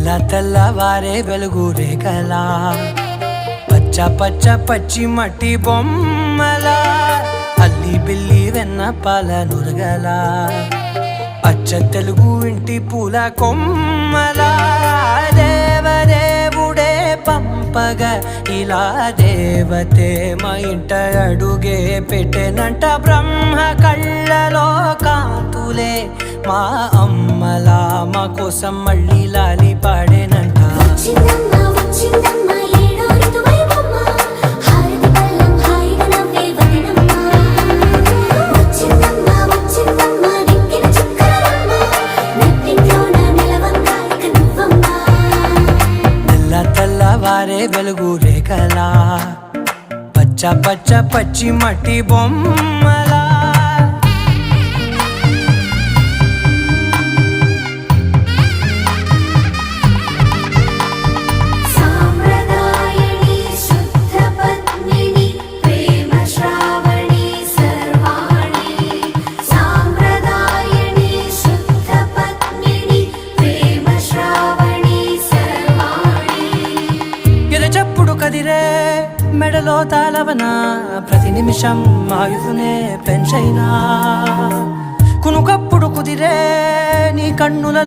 తెల్ల తెల్లవారే వెలుగు రేఖలా పచ్చ పచ్చ పచ్చి మట్టి బొమ్మలా అల్లి బిల్లి వెన్న పాల నురగలా అచ్చ తెలుగు ఇంటి పూల కొమ్మలా దేవదేవుడే పంపగా ఇలా దేవతే మా ఇంట అడుగే పెట్టెనంట బ్రహ్మ కళ్ళలో కాంతులే మా అమ్మలా మా కోసం మళ్ళీ లాలి పాడేనంట. తెల్లవారే వెలుగు రేఖలా పచ్చ పచ్చ పచ్చి మట్టి బొమ్మలా చెప్పుడు కదిరే మెడలో తాళవన ప్రతి నిమిషం ఆయుధునే పెంచైనా కునుకప్పుడు కుదిరే నీ కన్నుల